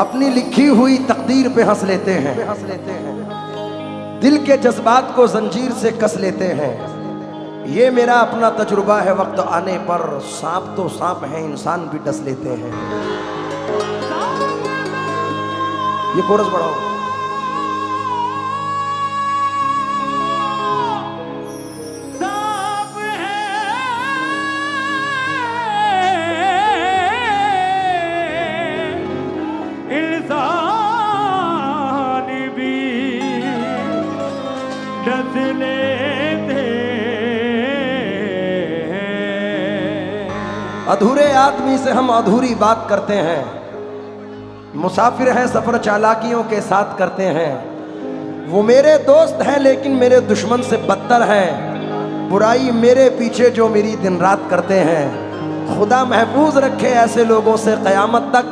अपनी लिखी हुई तकदीर पे हंस लेते हैं, दिल के जज्बात को जंजीर से कस लेते हैं। ये मेरा अपना तजुर्बा है, वक्त आने पर सांप तो सांप है, इंसान भी डस लेते हैं। ये कोरस बढ़ाओ। अधूरे आदमी से हम अधूरी बात करते हैं, मुसाफिर हैं सफर चालाकियों के साथ करते हैं। वो मेरे दोस्त हैं लेकिन मेरे दुश्मन से बदतर हैं, बुराई मेरे पीछे जो मेरी दिन रात करते हैं। खुदा महफूज रखे ऐसे लोगों से क़यामत तक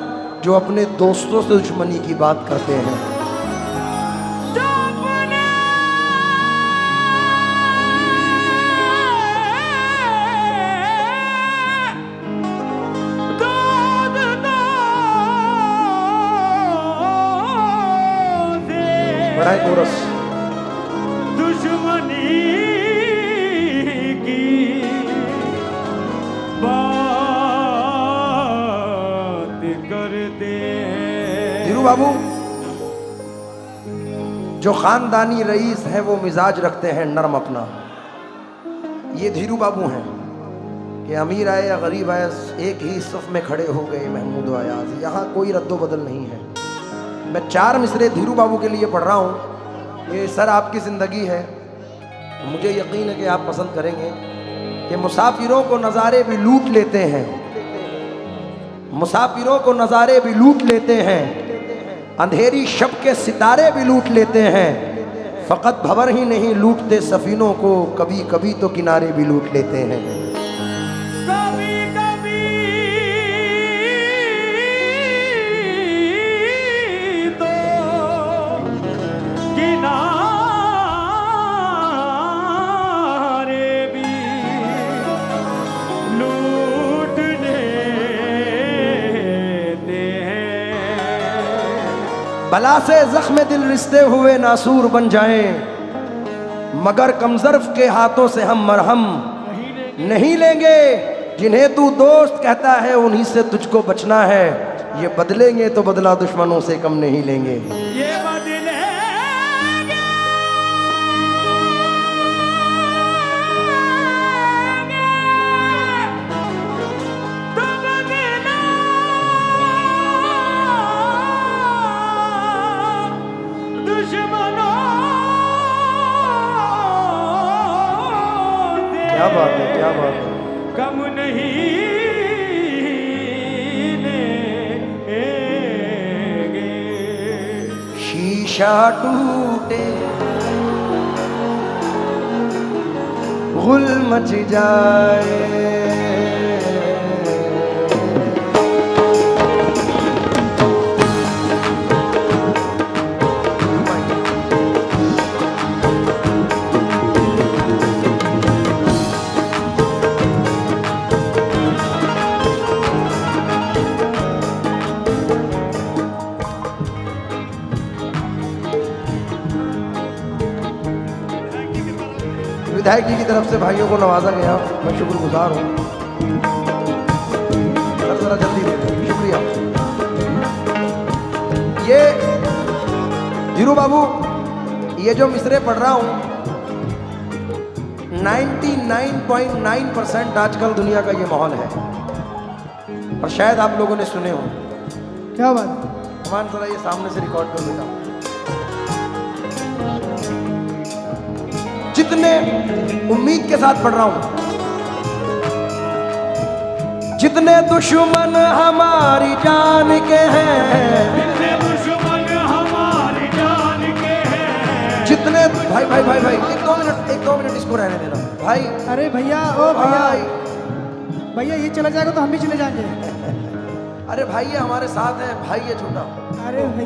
जो अपने दोस्तों से दुश्मनी की बात करते हैं। कोरस। दुश्मनी की बात करते हैं। धीरू बाबू जो खानदानी रईस है वो मिजाज रखते हैं नरम अपना। ये धीरू बाबू हैं कि अमीर आए या गरीब आए एक ही सफ में खड़े हो गए महमूद अयाज। यहाँ कोई रद्दो बदल नहीं है। मैं 4 मिसरे धीरू बाबू के लिए पढ़ रहा हूँ। ये सर आपकी ज़िंदगी है, मुझे यकीन है कि आप पसंद करेंगे। कि मुसाफिरों को नज़ारे भी लूट लेते हैं, मुसाफिरों को नज़ारे भी लूट लेते हैं, अंधेरी शब के सितारे भी लूट लेते हैं। फ़कत भंवर ही नहीं लूटते सफ़ीनों को, कभी कभी तो किनारे भी लूट लेते हैं। बला से जख्म दिल रिश्ते हुए नासूर बन जाएं, मगर कमजर्फ के हाथों से हम मरहम नहीं लेंगे। जिन्हें तू दोस्त कहता है उन्हीं से तुझको बचना है, ये बदलेंगे तो बदला दुश्मनों से कम नहीं लेंगे। ये बदलेंगे क्या बात है, क्या बात है। कम नहीं लेंगे। शीशा टूटे गुल मच जाए, विधायक जी की तरफ से भाइयों को नवाजा गया, मैं शुक्रगुजार हूँ। जरा जल्दी दे दें, शुक्रिया। ये धीरू बाबू, ये जो मिसरे पढ़ रहा हूँ 99.9% आजकल दुनिया का ये माहौल है, और शायद आप लोगों ने सुने हो। क्या बात? मान जरा ये सामने से रिकॉर्ड कर देता। जितने उम्मीद के साथ पढ़ रहा हूं, जितने दुश्मन हमारी जान के हैं, जितने दुश्मन हमारी जान के हैं, जितने भाई भाई भाई भाई एक दो मिनट इसको रहने देना भाई। अरे भैया, ओ भैया, भाई भैया ये चला जाएगा तो हम भी चले जाएंगे। अरे भाई ये हमारे साथ है, भाई ये छोटा। अरे भाई,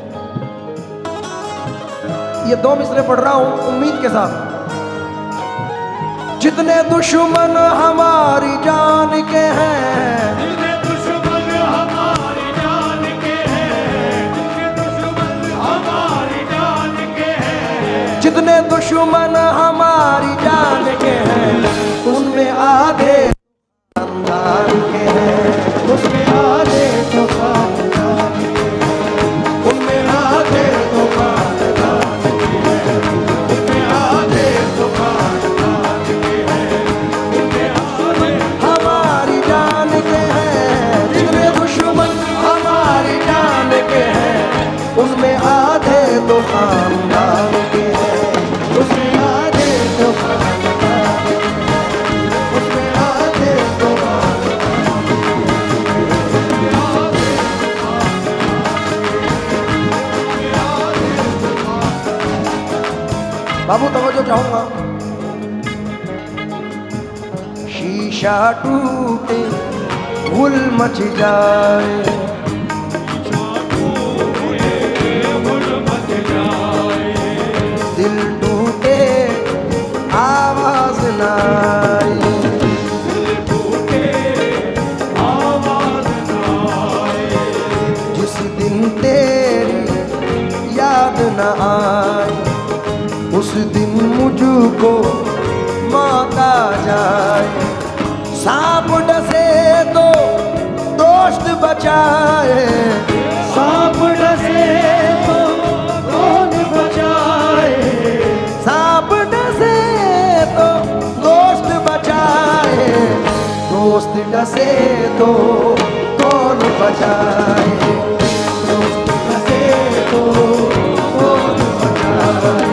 ये दो मिसरे पढ़ रहा हूं उम्मीद के साथ। जितने दुश्मन हमारी जान के हैं, जितने दुश्मन हमारी जान के हैं, जितने दुश्मन हमारी जान के हैं, जितने दुश्मन हमारी जान के हैं, उनमें आधे खानदान के हैं, उसमें आधे तो खानदान के हैं, उनमें आधे तो खानदान के हैं, उनमें आधे तो खानदान के हैं, उनमें आधे हमारी जान के हैं। जितने दुश्मन हमारी जान के हैं, उनमें आधे तो खानदान के हैं, उसमें आधे तो खानदान के हैं, उसमें आधे तो बाबू तवज्जो चाहूंगा। शीशा टूटे गुल मच जाए, गुल मच जाए, दिल टूटे आवाज न आए, दिल टूटे आवाज न आए, जिस दिन तेरी याद न आए, उस दिन मुझको मौत आ जाए। सांप डसे तो दोस्त बचाए, सांप डसे तो कौन बचाए, सांप डसे तो दोस्त बचाए, दोस्त डसे तो कौन बचाए, दोस्त डसे तो कौन बचाए,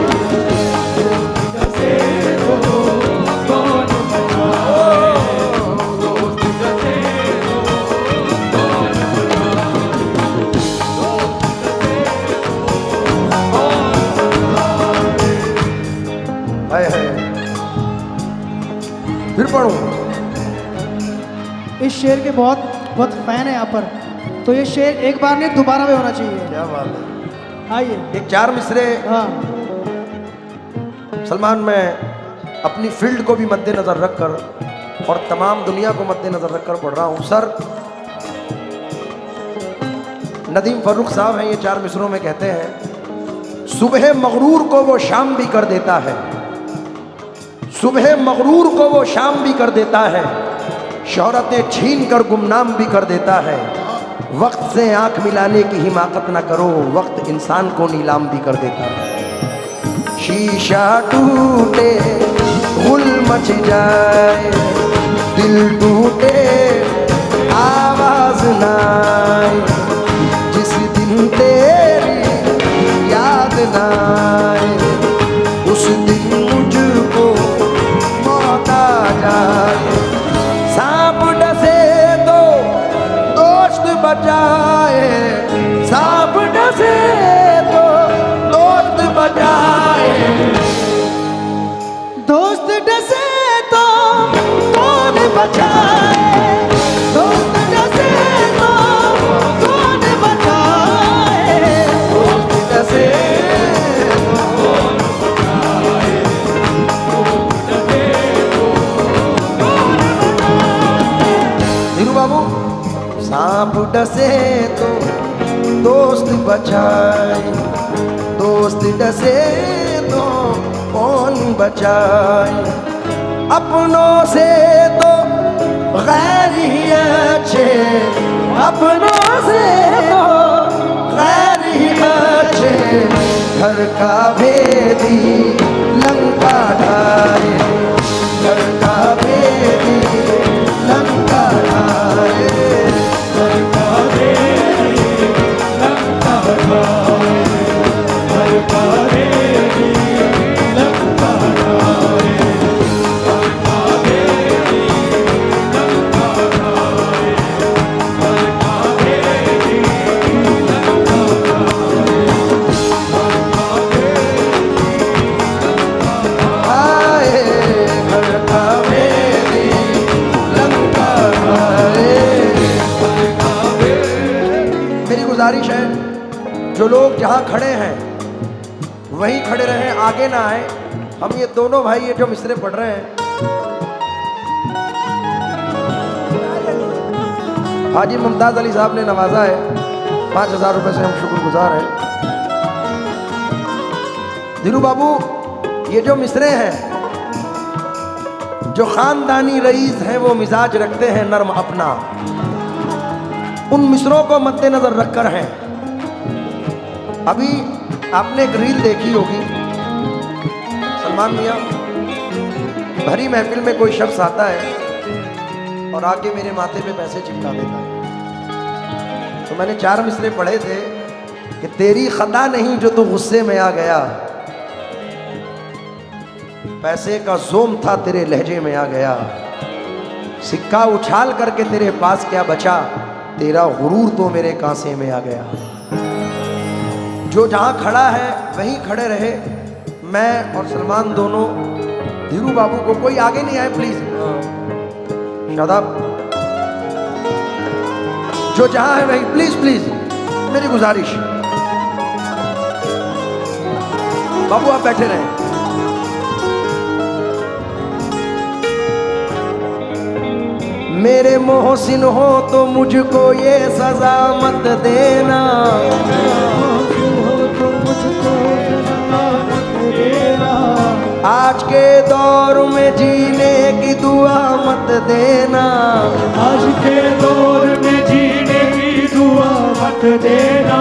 फिर पढ़ूं। इस शेर के बहुत बहुत फैन है यहाँ पर, तो ये शेर एक बार नहीं दोबारा भी होना चाहिए। क्या बात है। आइए। एक चार मिसरे हाँ, सलमान, मैं अपनी फील्ड को भी मद्देनजर रखकर और तमाम दुनिया को मद्देनजर रखकर पढ़ रहा हूं। सर नदीम फर्रुख साहब हैं, ये चार मिसरों में कहते हैं, सुबह मगरूर को वो शाम भी कर देता है, सुबह मगरूर को वो शाम भी कर देता है, शोहरतें छीन कर गुमनाम भी कर देता है। वक्त से आंख मिलाने की हिमाकत ना करो, वक्त इंसान को नीलाम भी कर देता है। शीशा टूटे गुल मच जाए, दिल टूटे आवाज ना आए, जिस दिन तेरी याद ना आए, उस दिन मुझको मौत आ जाए। सांप डसे तो दोस्त बचाए, सांप डसे तो दोस्त बचाए, दोस्त डसे तो कौन बचाए, दोस्त डसे तो कौन बचाए, दोस्त डसे धीरू बाबू। सांप डसे तो दोस्त बचाए, दोस्त डसे तो कौन बचाए, अपनों से तो गैर ही अच्छे, अपनों से तो गैर ही अच्छे, घर का भेदी लंका ढाए, घर का भेदी लंका ढाए, घर का भेदी लंका ढाए, घर का भेदी लंका ढाए, घर का भेदी लंका ढाए, घर का भेदी लंका आए, घर का भेदी लंका ढाए। मेरी गुजारिश है, जो लोग जहाँ खड़े हैं वहीं खड़े रहें, आगे ना आए। हम ये दोनों भाई ये जो मिसरे पढ़ रहे हैं, हाजी मुमताज अली साहब ने नवाजा है, 5,000 रुपए से हम शुक्रगुजार हैं। धीरू बाबू, ये जो मिसरे हैं, जो खानदानी रईस हैं वो मिजाज रखते हैं नर्म अपना, उन मिसरों को मद्देनजर रखकर हैं। अभी आपने एक रील देखी होगी, सलमान मियां भरी महफिल में कोई शख्स आता है और आके मेरे माथे पे पैसे चिपका देता है। तो मैंने 4 मिसरे पढ़े थे कि तेरी खता नहीं जो तू गुस्से में आ गया, पैसे का जोम था तेरे लहजे में आ गया, सिक्का उछाल करके तेरे पास क्या बचा, तेरा गुरूर तो मेरे कांसे में आ गया। जो जहां खड़ा है वहीं खड़े रहे। मैं और सलमान दोनों धीरू बाबू को, कोई आगे नहीं आए प्लीज, शादाब, जो जहां है वहीं प्लीज प्लीज, मेरी गुजारिश। बाबू आप बैठे रहें। मेरे मोहसिन हो तो मुझको ये सजा मत देना, आज के दौर में जीने की दुआ मत देना, आज के दौर में जीने की दुआ मत देना,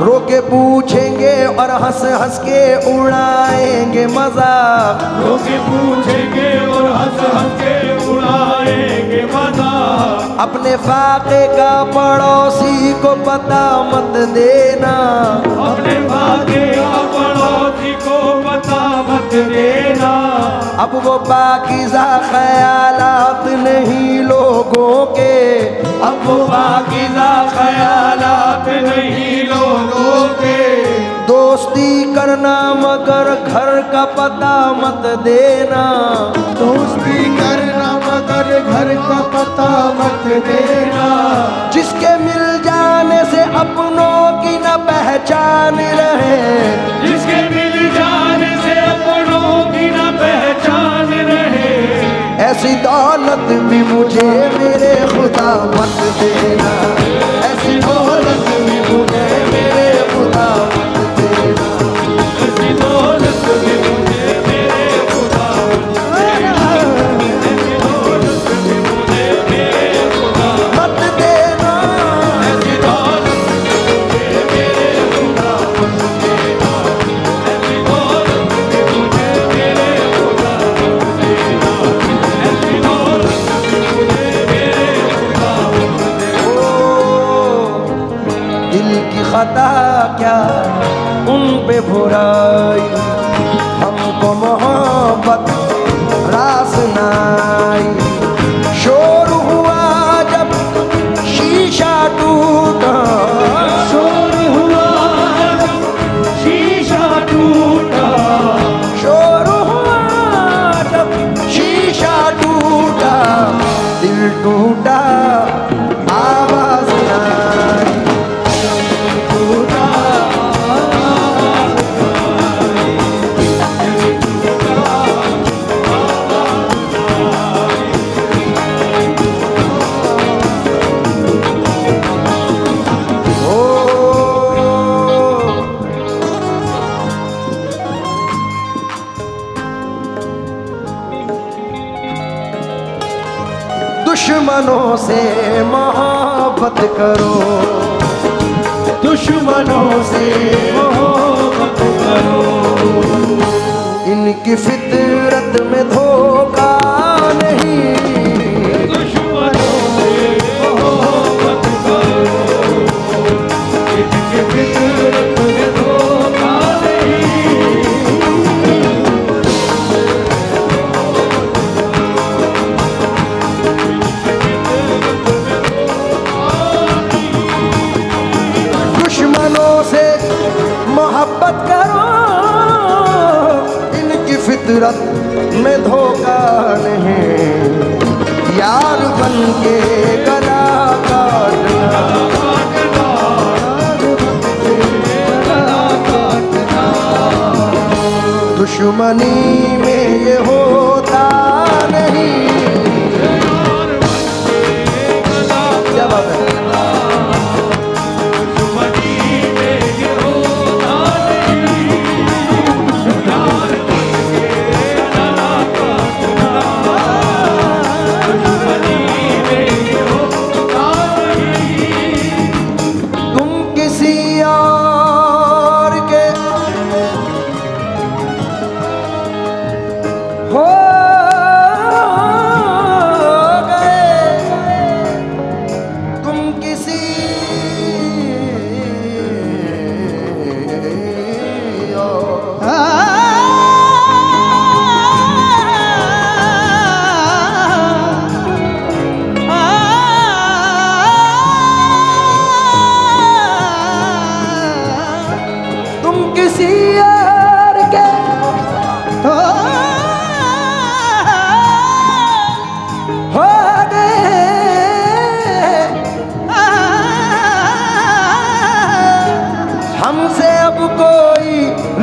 रोके पूछेंगे और हंस हंस के उड़ाएंगे मजाक, रोके पूछेंगे और हंस हंस के उड़ाएंगे मजाक, अपने फाके का पड़ोसी को पता मत देना, अपने भागे का पड़ोसी को पता मत देना, अब वो पाकीज़ा ख्यालात नहीं लोगों के, अब वो पाकीज़ा ख्यालात नहीं लोगों के, दोस्ती करना मगर घर का पता मत देना, दोस्ती करना मगर घर का पता मत देना, जिसके मिल जाने से अपनों की न पहचान रहे, जिसके मिल जाने से अपनों की न पहचान रहे, ऐसी दौलत भी मुझे मेरे खुदा मत देना, ऐसी दौलत भी मुझे मेरे खुदा मत देना, ऐसी दौलत भी मुझे मेरे खुदा मत देना, ऐसी दौलत भी मुझे मेरे खुदा मत देना, ऐसी दौलत भी मुझे मेरे खुदा मत देना, ऐसी दौलत भी मुझे मेरे खुदा मत देना, ऐसी दौलत भी मुझे मेरे खुदा मत देना। ओ, दिल की खता क्या उन पे बुराई, हमको मोहब्बत रास नाई, शोर हुआ जब शीशा टूटा, शोर हुआ जब शीशा टूटा, शोर हुआ जब शीशा टूटा, दिल टूटा आवाज आई, टूटा दुश्मनों से मोहब्बत करो, दुश्मनों से मोहब्बत करो, इनकी फितरत में धोखा नहीं, दुश्मनों से मोहब्बत करो, इनकी फितरत में धोखा नहीं। दुश्मनों से मोहब्बत करो, इनकी फितरत में धोखा नहीं, यार बन के गला काटना, दुश्मनी में ये होता नहीं। क्या बात है? तुम किसी और के हो गए, तुम किसी और तुम किसी और के हो गए, हमसे अब कोई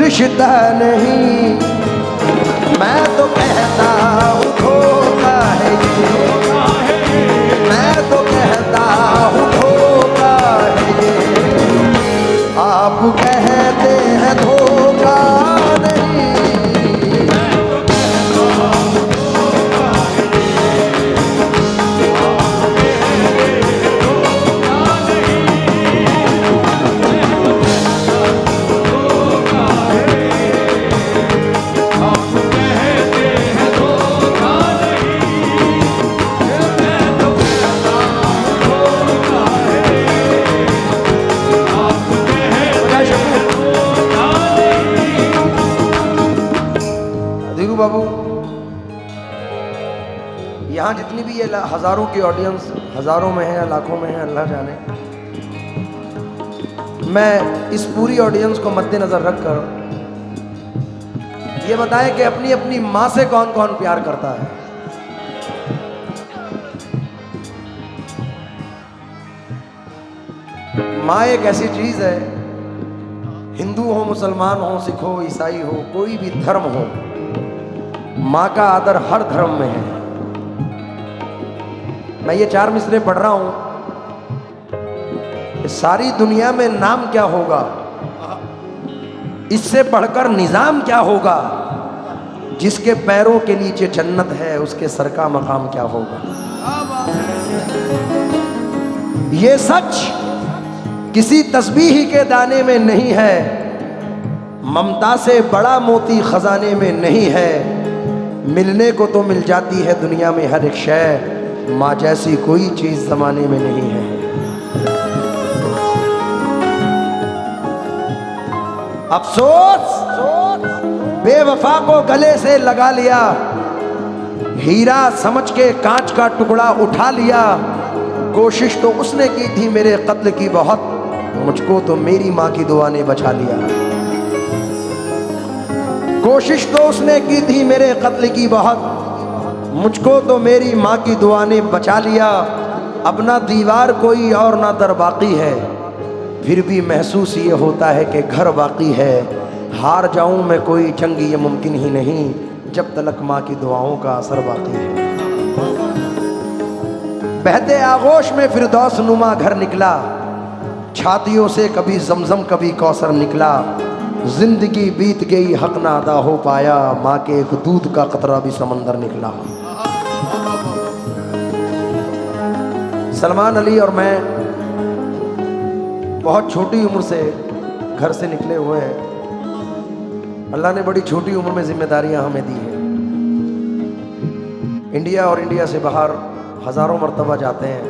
रिश्ता नहीं, मैं तो कहता हूँ धोखा है ये, मैं तो कहता हूँ धोखा है ये, आप कहते हैं धोखा नहीं। धीरू बाबू, यहाँ जितनी भी ये हजारों की ऑडियंस, हजारों में है या लाखों में है अल्लाह जाने, मैं इस पूरी ऑडियंस को मद्देनजर रखकर ये बताएं कि अपनी अपनी माँ से कौन कौन प्यार करता है। माँ एक ऐसी चीज है, हिंदू हो, मुसलमान हो, सिख हो, ईसाई हो, कोई भी धर्म हो, माँ का आदर हर धर्म में है। मैं ये 4 मिसरे पढ़ रहा हूं, सारी दुनिया में नाम क्या होगा, इससे बढ़कर निजाम क्या होगा, जिसके पैरों के नीचे जन्नत है उसके सर का मकाम क्या होगा। ये सच किसी तस्बीह के दाने में नहीं है, ममता से बड़ा मोती खजाने में नहीं है, मिलने को तो मिल जाती है दुनिया में हर एक शय, माँ जैसी कोई चीज जमाने में नहीं है। अफसोस बेवफा को गले से लगा लिया, हीरा समझ के कांच का टुकड़ा उठा लिया, कोशिश तो उसने की थी मेरे कत्ल की बहुत, मुझको तो मेरी माँ की दुआ ने बचा लिया। कोशिश तो उसने की थी मेरे कत्ल की बहुत, मुझको तो मेरी माँ की दुआ ने बचा लिया। अब ना दीवार कोई और ना दर बाकी है, फिर भी महसूस ये होता है कि घर बाकी है। हार जाऊं मैं कोई जंग ये मुमकिन ही नहीं, जब तलक माँ की दुआओं का असर बाकी है। बहते आगोश में फिरदौस नुमा घर निकला, छातियों से कभी जमजम कभी कौसर निकला। जिंदगी बीत गई हक ना अदा हो पाया, माँ के एक दूध का कतरा भी समंदर निकला। सलमान अली और मैं बहुत छोटी उम्र से घर से निकले हुए हैं। अल्लाह ने बड़ी छोटी उम्र में जिम्मेदारियां हमें दी हैं। इंडिया और इंडिया से बाहर हज़ारों मरतबा जाते हैं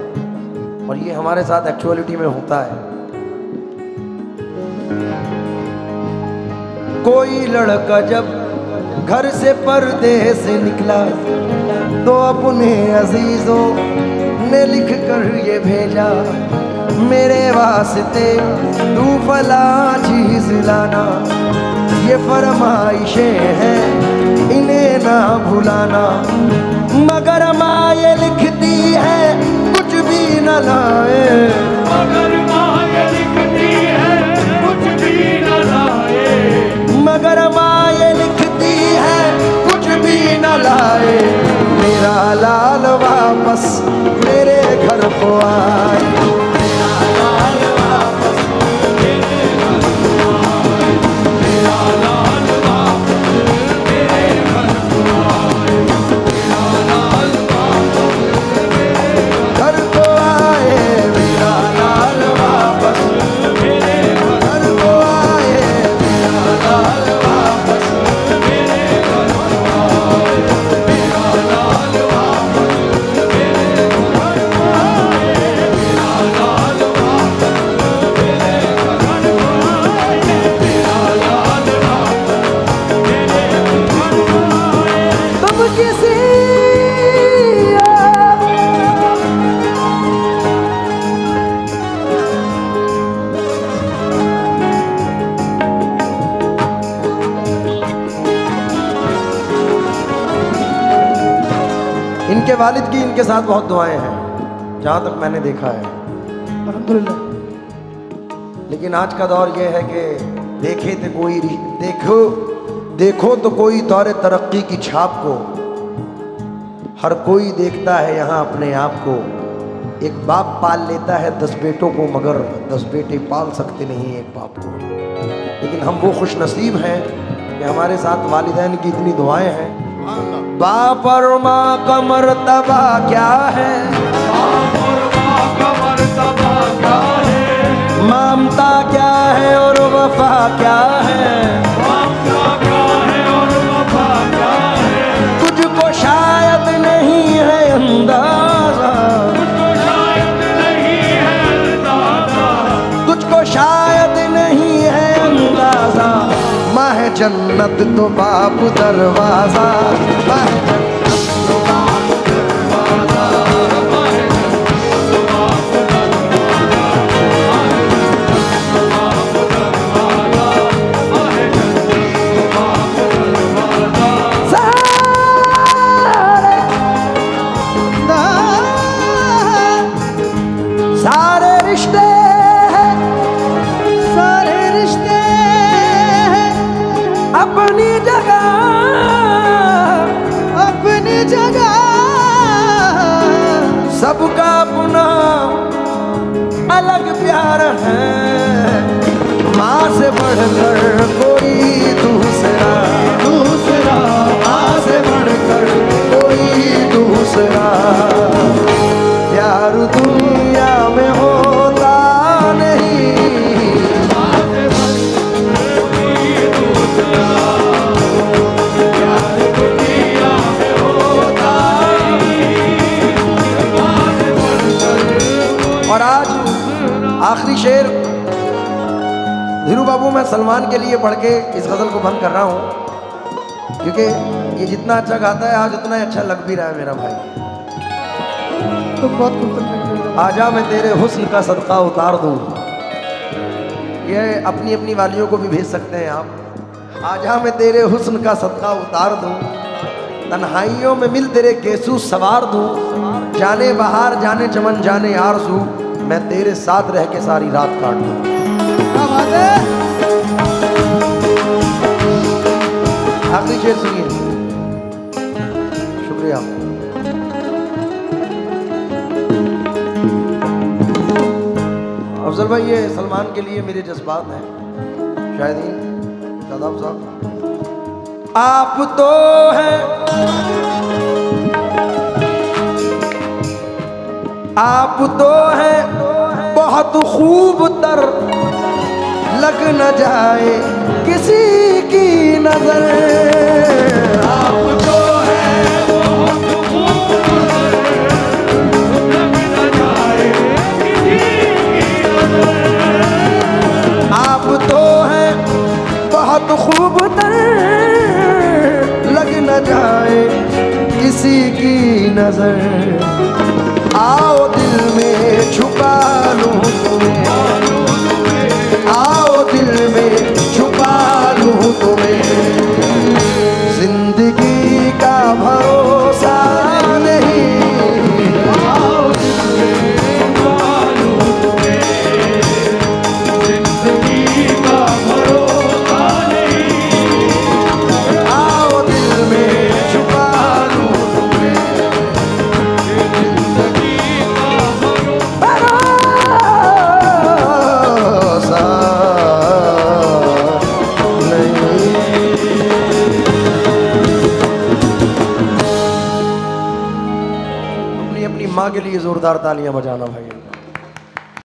और ये हमारे साथ एक्चुअलिटी में होता है। कोई लड़का जब घर से पर्दे से निकला तो अपने अजीजों ने लिख कर ये भेजा, मेरे वास्ते तू फला चीज लाना, ये फरमाइशें हैं इन्हें ना भुलाना। मगर माँ ये लिखती है कुछ भी न लाए, मगर माँ ये लिखती है कुछ भी न लाए, मगर माँ ये लिखती है कुछ भी न लाए। मेरा लाल वापस मेरे घर को आए, इनके वालिद की इनके साथ बहुत दुआएं हैं जहाँ तक मैंने देखा है, अल्हम्दुलिल्लाह। लेकिन आज का दौर यह है कि देखो तो कोई दौर तरक्की की छाप को, हर कोई देखता है यहाँ अपने आप को। एक बाप पाल लेता है 10 बेटों को, मगर 10 बेटे पाल सकते नहीं एक बाप को। लेकिन हम वो खुश नसीब हैं कि हमारे साथ वालिदैन की इतनी दुआएं हैं। बाप और माँ का मर्तबा क्या है, बाप और माँ का मर्तबा क्या है, ममता क्या है और वफा क्या है, ममता क्या है और वफा क्या है, तुझको शायद नहीं है अंदाजा, तुझको शायद नहीं है अंदाजा, तुझको शायद नहीं है अंदाजा। माह जन्नत तो बाप दरवाजा, माह जन्नत तो बाप दरवाजा, माह जन्नत तो बाप दरवाजा, माह जन्नत तो बाप दरवाजा, माह जन्नत तो बाप दरवाजा। सारे रिश्ते सारे रिश्ते अपनी जगह, अपनी जगह, सबका अपना अलग प्यार है। माँ से बढ़कर कोई दूसरा, दूसरा माँ से बढ़कर कोई दूसरा प्यार दुनिया में होता नहीं। और आज आखिरी शेर धीरू बाबू मैं सलमान के लिए पढ़ के इस गज़ल को बंद कर रहा हूँ, क्योंकि ये जितना अच्छा गाता है आज उतना ही अच्छा लग भी रहा है मेरा भाई। तो बहुत खूबसूरत। आजा मैं तेरे हुस्न का सदका उतार दूँ, ये अपनी अपनी वालियों को भी भेज सकते हैं आप। आजा मैं तेरे हुस्न का सदका उतार दूँ, तन्हाइयों में मिल तेरे केसू सवार दूँ, जाने बहार जाने चमन जाने आरज़ू, मैं तेरे साथ रह के सारी रात काट दूँ। क्या बात है। आखिरी शेर सुनिए। शुक्रिया। अफजल भाई, ये सलमान के लिए मेरे जज्बात हैं। शायदीन शादाब साहब, आप तो हैं आप तो हैं बहुत खूब तर, लग न जाए किसी की नजर। आप तो हैं बहुत खूबसूरत, लग न जाए किसी की नजर। आप तो हैं बहुत खूब तर, लग न जाए किसी की नजर। आओ दिल में छुपा लूं तुम्हें, आओ दिल में छुपा लूं तुम्हें। जिंदगी का भरोसा नहीं, आओ दिल में छुपा लूं तुम्हें, जिंदगी का भरोसा नहीं। आओ दिल में छुपा लूं तुम्हें। जिंदगी का भरोसा नहीं। अपनी अपनी माँ के लिए जोरदार तालियां बजाना भाई।